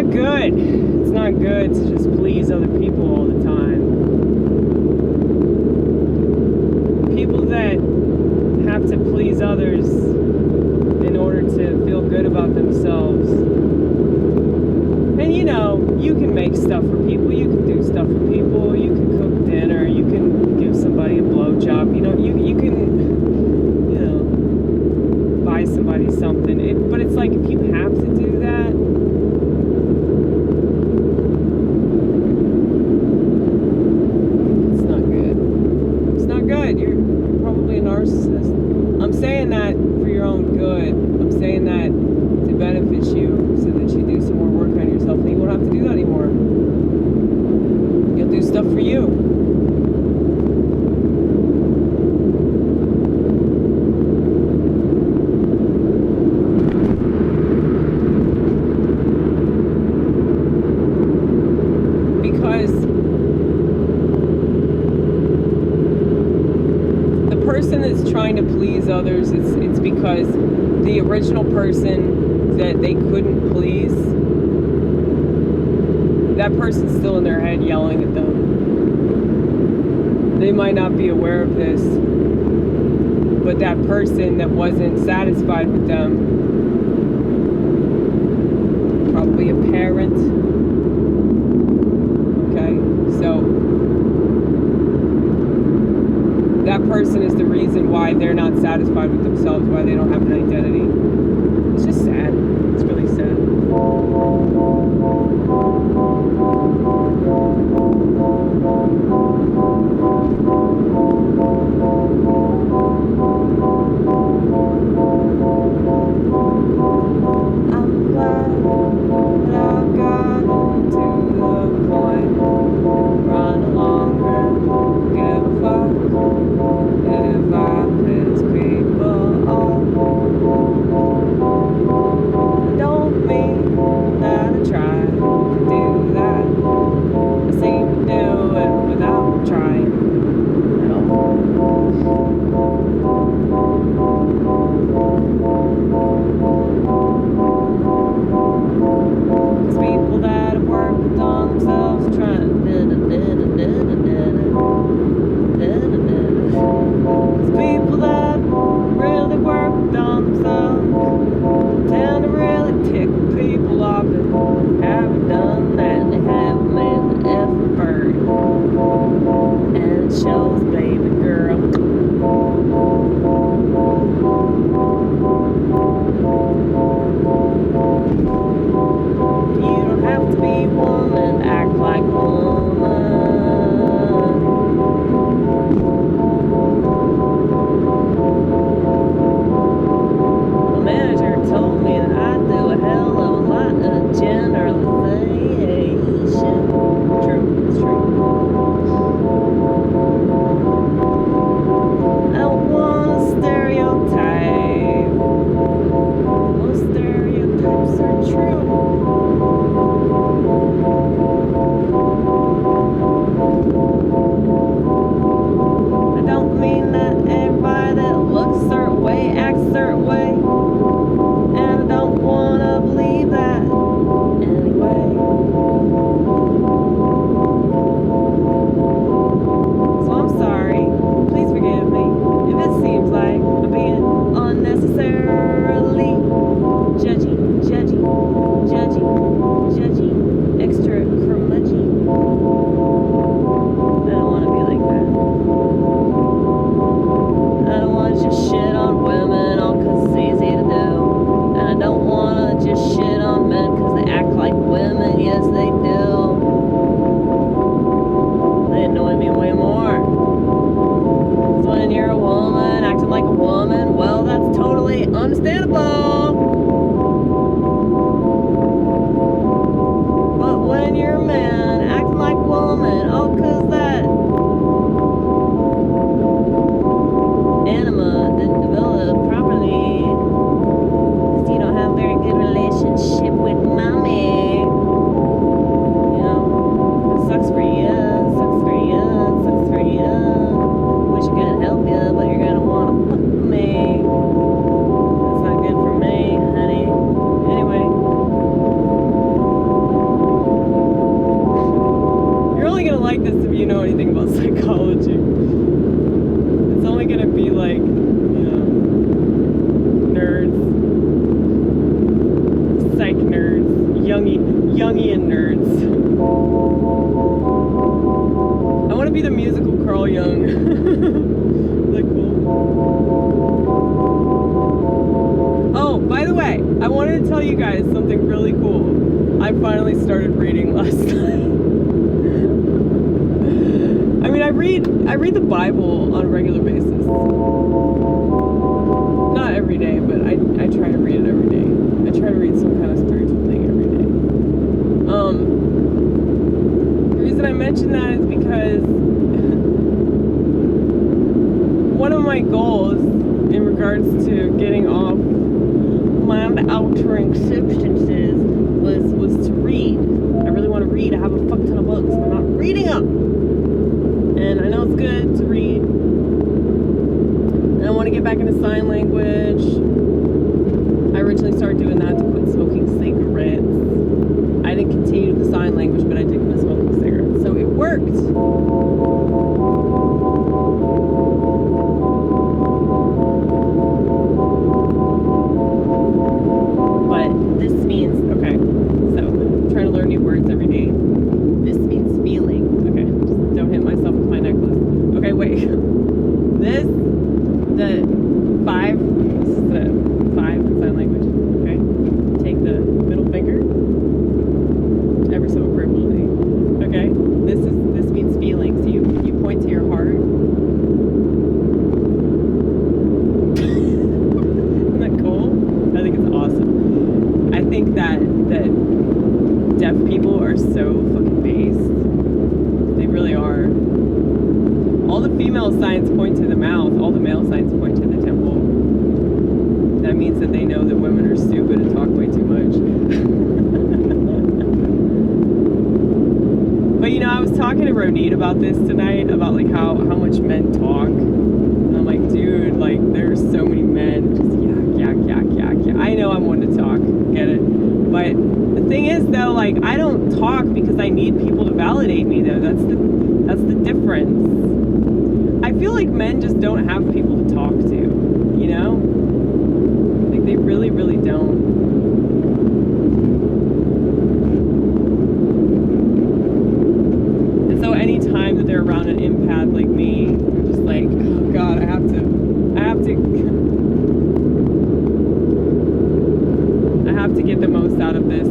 not good. It's not good to just please other people all the time. People that have to please others in order to feel good about themselves. And you know, you can make stuff for people, you can do stuff for people, you can cook dinner, you can give somebody a blowjob, you know, you can, you know, buy somebody something. But it's like, if you have to do that, it's not good. It's not good. You're probably a narcissist. I'm saying that for your own good. I'm saying that to benefit you, so that you do some more work on yourself, and you won't have to do that anymore. You'll do stuff for you. Because the person that's trying to please others, it's because the original person that they couldn't please, that person's still in their head yelling at them. They might not be aware of this, but that person that wasn't satisfied with them, probably a parent, okay, so that person is the reason why they're not satisfied with themselves, why they don't have an identity. It's just sad. It's really sad. I'm glad that I've gotten to the point where I no longer give a fuck if I piss people off. I don't mean that I try to do that. I seem to do it without trying at all. Cause people that have worked on themselves trying Cause people that really worked on themselves tend to really tick people off and haven't done that. They haven't made the effort, and it shows, baby girl. You don't have to be woman, act like woman. The manager told me that I do a hell of a lot of generalization. True, it's true. I don't want to stereotype. Most stereotypes are true. I don't mean that everybody that looks a certain way acts a certain way, and I don't want to believe that anyway. So I'm sorry, please forgive me if it seems like I'm being unnecessarily judgy, extra curmudgeon. I don't want to be like that. I don't want to just shit on women all because it's easy to do. And I don't want to just shit on men because they act like women. Yes, they do. They annoy me way more. Because when you're a woman acting like a woman, well, that's totally understandable. But when you're a man acting like a woman, oh, because that anima didn't develop properly, because you don't have a very good relationship with mommy. I wanted to tell you guys something really cool. I finally started reading last night. I mean, I read the Bible on a regular basis. Not every day, but I try to read it every day. I try to read some kind of spiritual thing every day. The reason I mention that is because one of my goals in regards to getting off mind-altering substances was to read. I really want to read. I have a fuck ton of books, and I'm not reading them. And I know it's good to read. And I want to get back into sign language. I originally started doing that to quit smoking cigarettes. I didn't continue with the sign language, but I did quit smoking cigarettes. So it worked. But this means, okay, so I'm trying to learn new words every day. This means feeling. Okay, just don't hit myself with my necklace. Okay, wait. This is the 5 in sign language. Okay, take the middle finger, ever so appropriately. Okay, this means feeling. So you point to your heart. Isn't that cool? I think it's awesome. I think that deaf people are so fucking based. They really are. All the female signs point to the mouth. All the male signs point to the temple. That means that they know that women are stupid and talk way too much. But you know, I was talking to Ronit about this tonight, about like how much men talk. And I'm like, dude, like there's so many men just yak. I know I'm one to talk, get it? But the thing is though, like I don't talk because I need people to validate me though. That's the difference. I feel like men just don't have people to talk to, you know? Like they really, really don't. And so anytime that they're around an empath like me, they're just like, oh God, I have to get the most out of this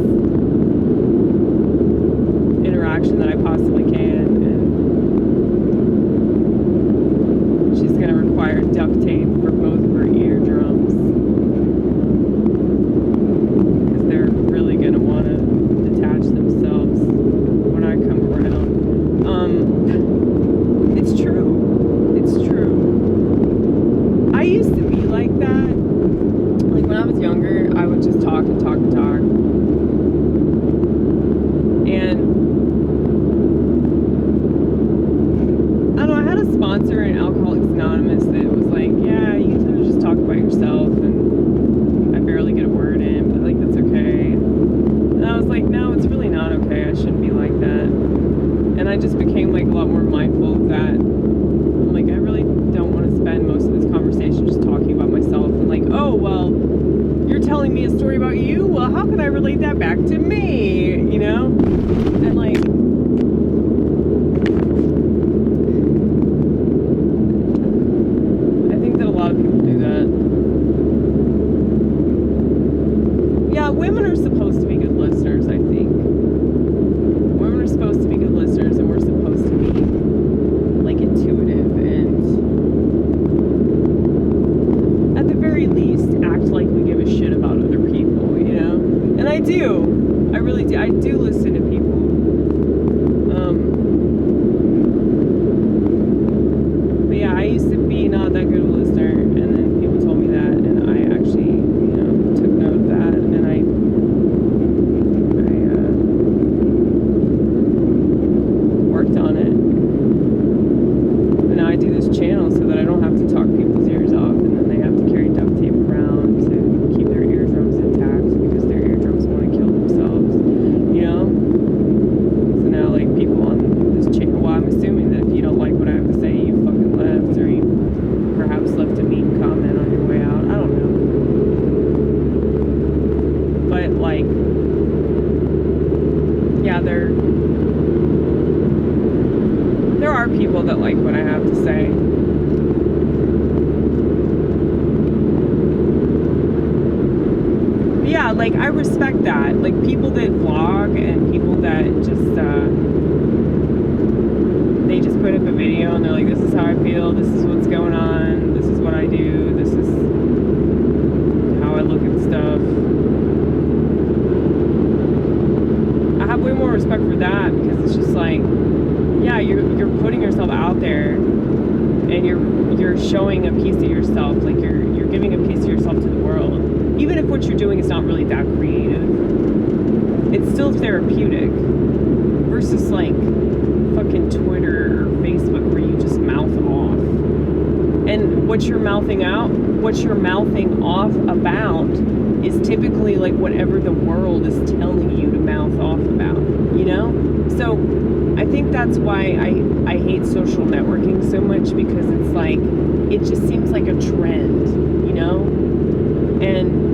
interaction that I possibly can. And she's going to require duct tape for both of her eardrums. Because they're really going to want to detach themselves when I come around. It's true. It's true. I used to be like that. Like when I was younger, I would just talk and talk and talk. And I don't know, I had a sponsor in Alcoholics Anonymous that was like, yeah, you tend to just talk about yourself and I barely get a word in, but like that's okay. And I was like, no, it's really not okay. I shouldn't be like that. And I just became like a lot more mindful of that. I'm like, I really don't want to spend most of this conversation just talking about myself and like, oh, well, you're telling me a story about you? Well, how can I relate that back to me? You know? And like, I think that a lot of people do that. Yeah, women are supposed to be good listeners, I think. Women are supposed to be good listeners, and we're supposed to be like intuitive and at the very least act like we give a shit about other people, you know? And I do. I really do. I do listen to people. But yeah, I used to be not that good of a listener, and then people told me that, and I actually, you know, took note of that, and I worked on it. And now I do this channel so that I don't have to talk people's ears off, and then they have to carry duct tape around to keep their eardrums intact because their eardrums want to kill themselves, you know? So now, like, people on this channel, well, I'm assuming that if you don't like what I have to say, you fucking left, or you perhaps left a mean comment on your way out. I don't know. But, like, yeah, there are people that like what I have to say. But yeah, yeah, like, I respect that. Like, people that vlog and people that just, they just put up a video and they're like, this is how I feel, this is what's going on, this is what I do, this is how I look at stuff. I have way more respect for that, because it's just like, yeah, you're putting yourself out there, and you're showing a piece of yourself, like you're giving a piece of yourself to the world. Even if what you're doing is not really that creative, it's still therapeutic. Versus like fucking Twitter or Facebook, where you just mouth off. And what you're mouthing off about is typically like whatever the world is telling you to mouth off about, you know? So I think that's why I hate social networking so much, because it's like, it just seems like a trend, you know? And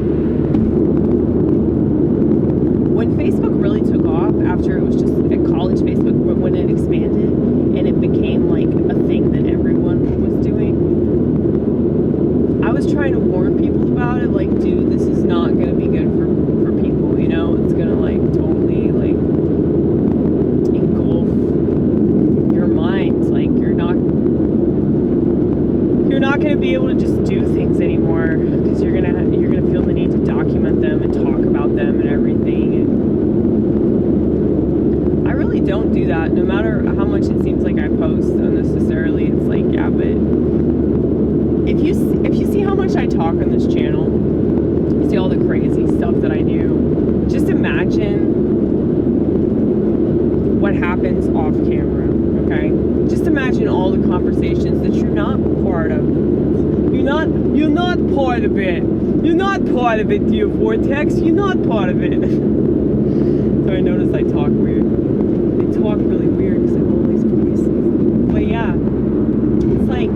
when Facebook really took off, after it was just at college Facebook, when it expanded and it became like a thing that everyone was doing, I was trying to warn people about it, like, dude, this is not going to be good for people, you know? It's going to like totally like engulf your mind. Like, you're not going to be able to just do things anymore, because you're gonna feel the need to document them and talk about them and everything. And I really don't do that, no matter how much it seems like I post unnecessarily. It's like, yeah, but if you see how much I talk on this channel, you see all the crazy stuff that I do, just imagine what happens off camera, okay? Just imagine all the conversations that you're not part of. You're not part of it. You're not part of it, dear Vortex. You're not part of it. So I notice I talk weird. I talk really weird because I have all these voices. But yeah, it's like,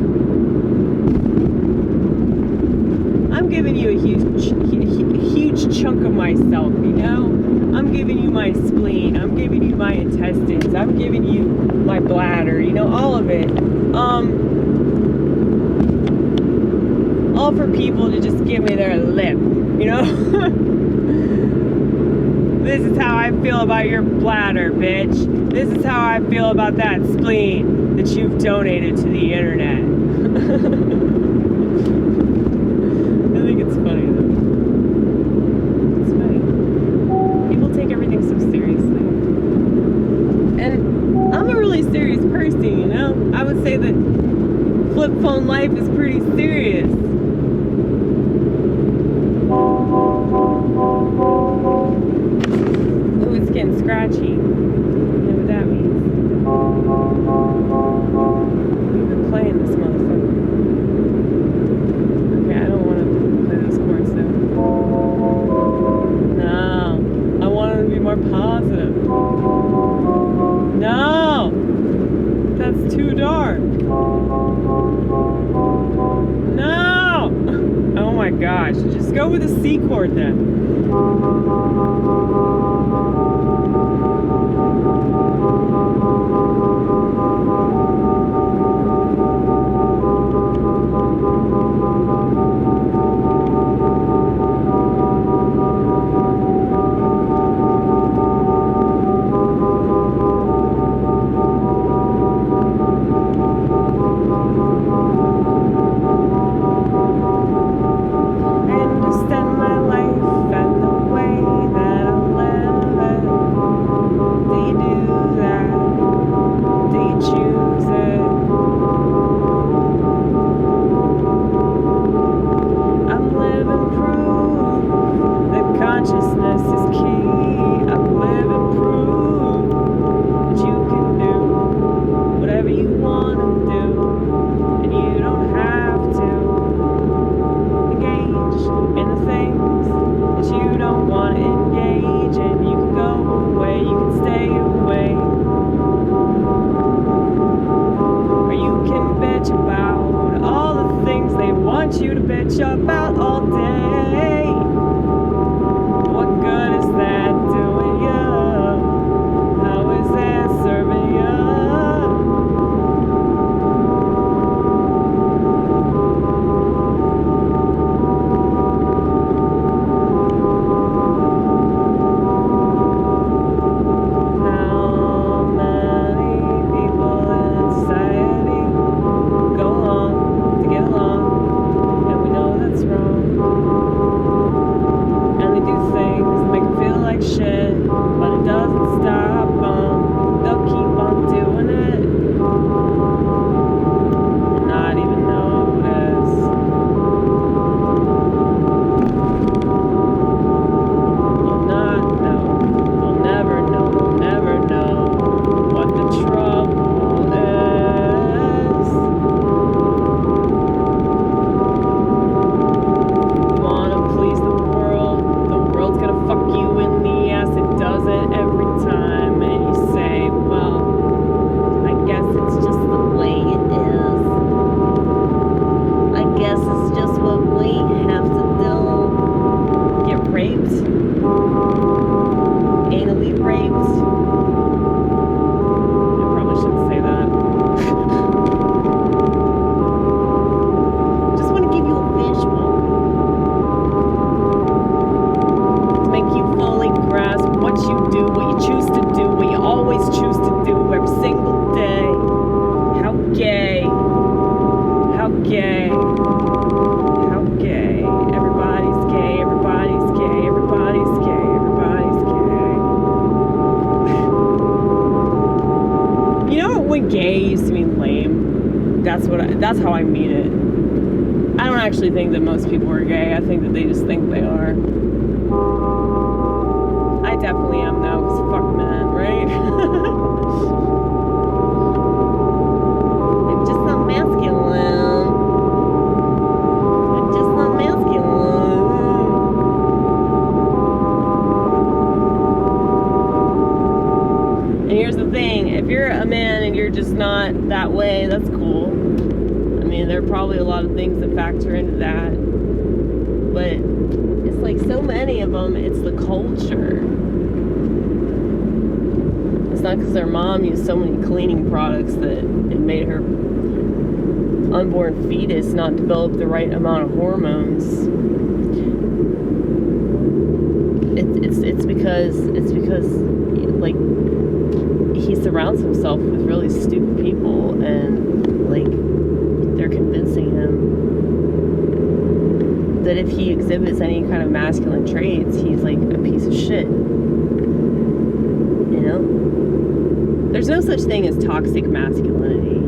I'm giving you a huge chunk of myself, you know? I'm giving you my spleen. I'm giving you my intestines. I'm giving you my bladder, you know, all of it. All for people to just give me their lip, you know? This is how I feel about your bladder, bitch. This is how I feel about that spleen that you've donated to the internet. I think it's funny, though. It's funny. People take everything so seriously. And I'm a really serious person, you know? I would say that flip phone life is pretty serious. Ooh, it's getting scratchy. You know what that means? We've been playing this motherfucker. Okay, I don't want to play those chords though. No, I want them to be more positive. No, that's too dark. No! Oh my gosh, just go with the C chord then. I understand my life and the way shit, but it doesn't stop them. They'll keep on doing it and not even notice. They'll not know. They'll never know. They'll never know what the trouble is. You wanna please the world gonna fuck you in the ass. It does it every time, and you say, well, I guess it's just the way it is. I guess it's just what we have to do. Get raped, anally raped. I probably shouldn't say that. Just want to give you a visual. Grasp what you do, what you choose to do, what you always choose to do every single day. How gay. How gay. How gay. Everybody's gay. Everybody's gay. Everybody's gay. Everybody's gay. You know when gay used to mean lame? That's how I mean it. I don't actually think that most people are gay. I think that they just think they are. I definitely am now, because fuck men, right? I'm just not masculine. I'm just not masculine. And here's the thing, if you're a man and you're just not that way, that's cool. I mean, there are probably a lot of things that factor into that. But it's like so many of them, it's the culture. It's not because their mom used so many cleaning products that it made her unborn fetus not develop the right amount of hormones. It's because like he surrounds himself with really stupid people, and like they're convincing him that if he exhibits any kind of masculine traits, he's like a piece of shit. You know? There's no such thing as toxic masculinity.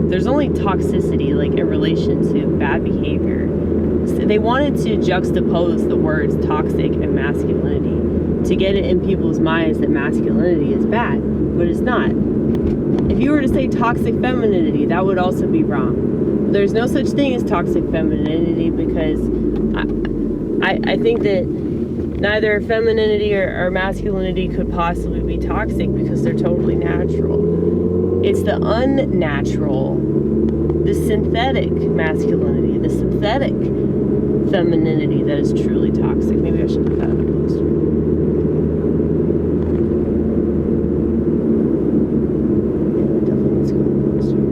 There's only toxicity, like in relation to bad behavior. So they wanted to juxtapose the words toxic and masculinity to get it in people's minds that masculinity is bad, but it's not. If you were to say toxic femininity, that would also be wrong. There's no such thing as toxic femininity, because I think that neither femininity or masculinity could possibly be toxic, because they're totally natural. It's the unnatural, the synthetic masculinity, the synthetic femininity that is truly toxic. Maybe I should put that on a poster. Yeah, that definitely needs to go on a poster.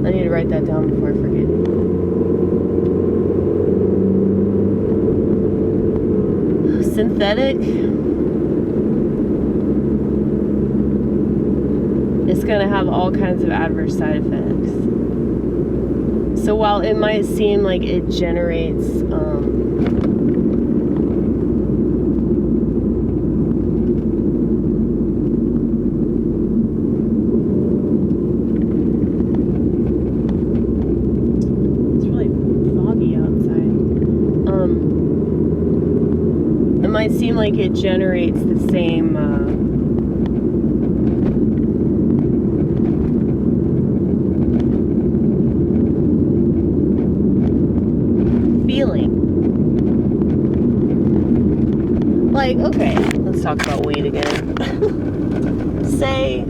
I need to write that down before I forget. Synthetic, it's going to have all kinds of adverse side effects. So while it might seem like it generates it's really foggy outside. It might seem like it generates the same feeling. Like, okay, let's talk about weed again. Say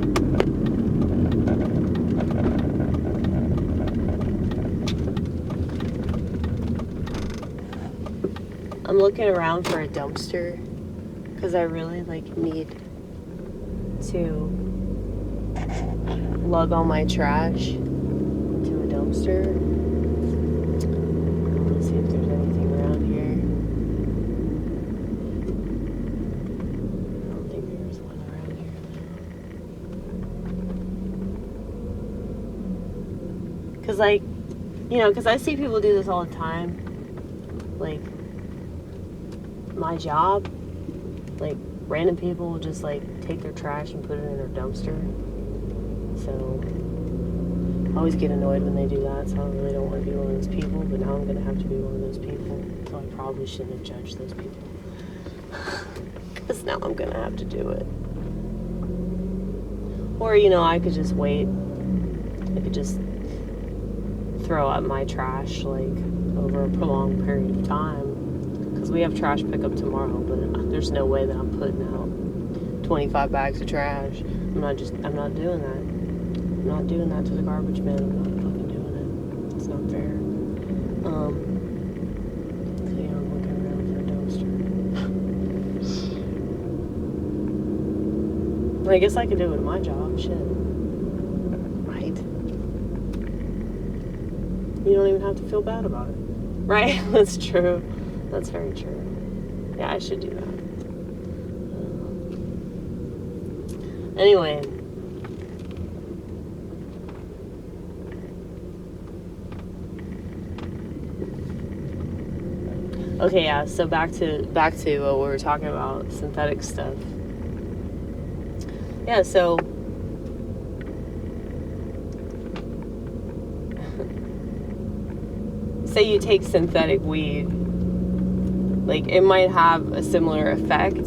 I'm looking around for a dumpster because I really need to lug all my trash to a dumpster. Let's see if there's anything around here. I don't think there's one around here. Because because I see people do this all the time. Like, my job Like, random people will just, like, take their trash and put it in their dumpster. So, I always get annoyed when they do that, so I really don't want to be one of those people, but now I'm going to have to be one of those people, so I probably shouldn't have judged those people. Because now I'm going to have to do it. Or, you know, I could just wait. I could just throw out my trash, like, over a prolonged period of time. Because we have trash pickup tomorrow, but there's no way that I'm putting out 25 bags of trash. I'm not doing that. I'm not doing that to the garbage man. I'm not fucking doing it. It's not fair. So yeah, I'm looking around for a dumpster. I guess I could do it in my job, shit. Right? You don't even have to feel bad about it. Right? That's true. That's very true. Yeah, I should do that. Anyway. Okay, yeah, so back to what we were talking about, synthetic stuff. Yeah, so say you take synthetic weed, like, it might have a similar effect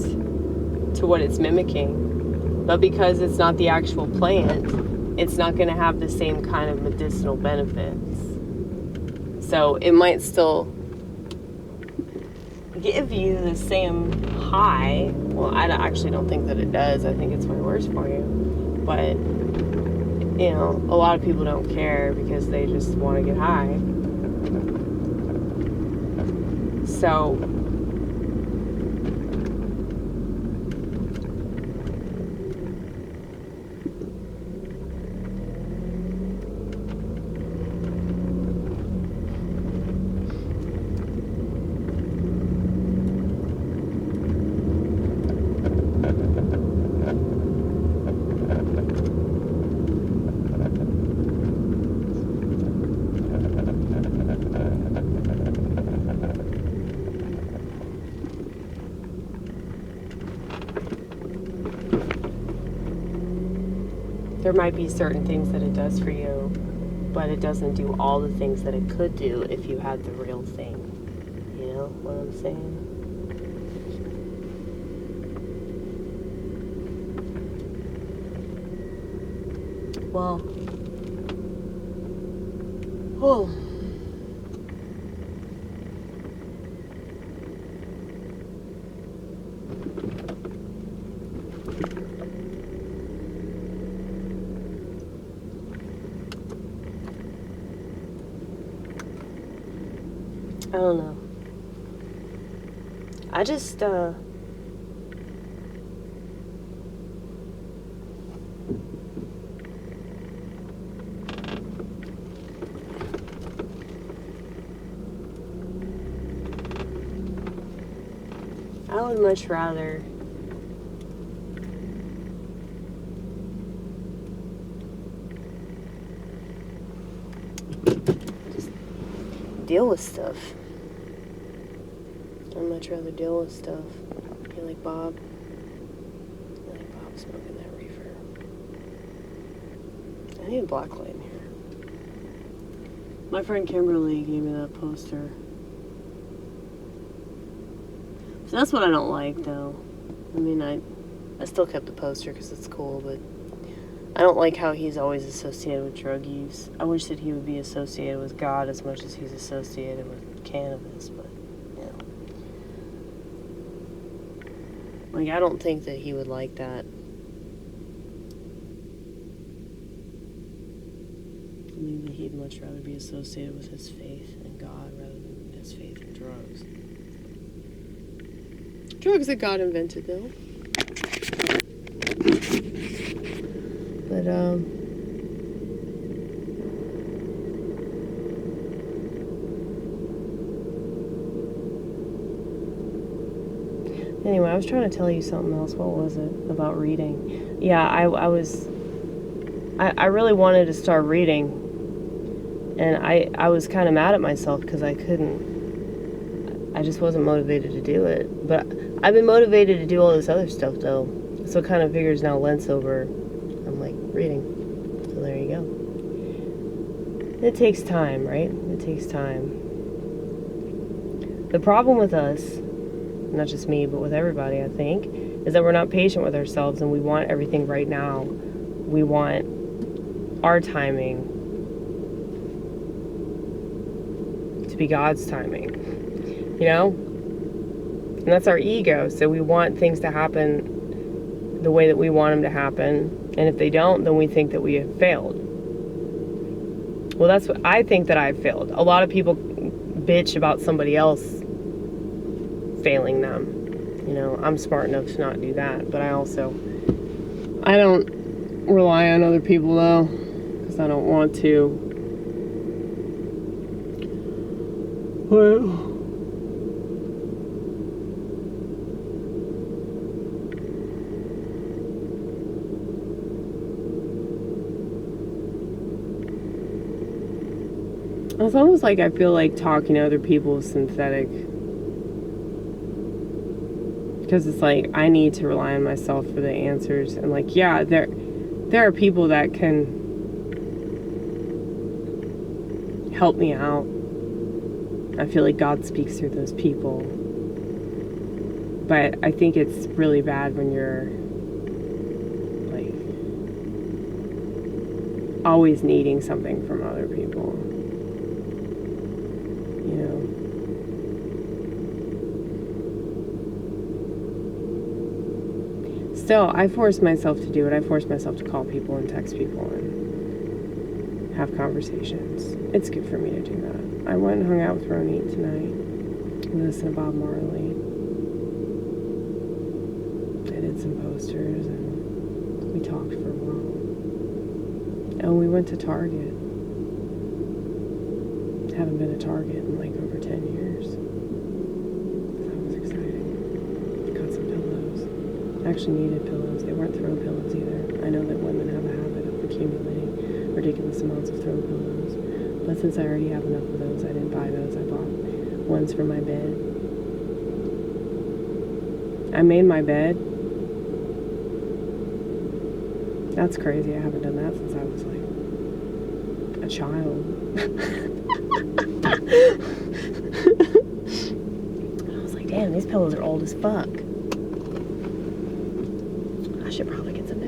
to what it's mimicking, but because it's not the actual plant, it's not going to have the same kind of medicinal benefits. So it might still give you the same high. Well, I actually don't think that it does. I think it's way worse for you. But, you know, a lot of people don't care because they just want to get high. So, there might be certain things that it does for you, but it doesn't do all the things that it could do if you had the real thing. You know what I'm saying? Well, oh. I don't know. I just, I would much rather just deal with stuff. I'd much rather deal with stuff. You like Bob? You like Bob smoking that reefer? I need a black light in here. My friend Kimberly gave me that poster. So that's what I don't like, though. I mean, I still kept the poster because it's cool, but I don't like how he's always associated with drug use. I wish that he would be associated with God as much as he's associated with cannabis, but, you know. Like, I don't think that he would like that. I mean, he'd much rather be associated with his faith in God rather than his faith in drugs. Drugs that God invented, though. But, anyway, I was trying to tell you something else. What was it? About reading. Yeah, I really wanted to start reading. And I was kind of mad at myself because I couldn't. I just wasn't motivated to do it. But I've been motivated to do all this other stuff, though. So it kind of figures now lents over, I'm like, reading. So there you go. It takes time, right? It takes time. The problem with us, not just me, but with everybody, I think, is that we're not patient with ourselves and we want everything right now. We want our timing to be God's timing, you know? And that's our ego. So we want things to happen the way that we want them to happen. And if they don't, then we think that we have failed. Well, that's what I think, that I've failed. A lot of people bitch about somebody else failing them. You know, I'm smart enough to not do that. But I don't rely on other people, though, because I don't want to. Well, it's almost like I feel like talking to other people is synthetic. Because it's like, I need to rely on myself for the answers. And like, yeah, there are people that can help me out. I feel like God speaks through those people. But I think it's really bad when you're like always needing something from other people. You know? Still, I force myself to do it. I force myself to call people and text people and have conversations. It's good for me to do that. I went and hung out with Ronit tonight. We listened to Bob Marley. I did some posters and we talked for a while. Oh, we went to Target. Haven't been to Target in like over 10 years. That was exciting. Got some pillows. I actually needed pillows. They weren't throw pillows either. I know that women have a habit of accumulating ridiculous amounts of throw pillows. But since I already have enough of those, I didn't buy those. I bought ones for my bed. I made my bed. That's crazy. I haven't done that since I was like a child. I was like, damn, these pillows are old as fuck. I should probably get some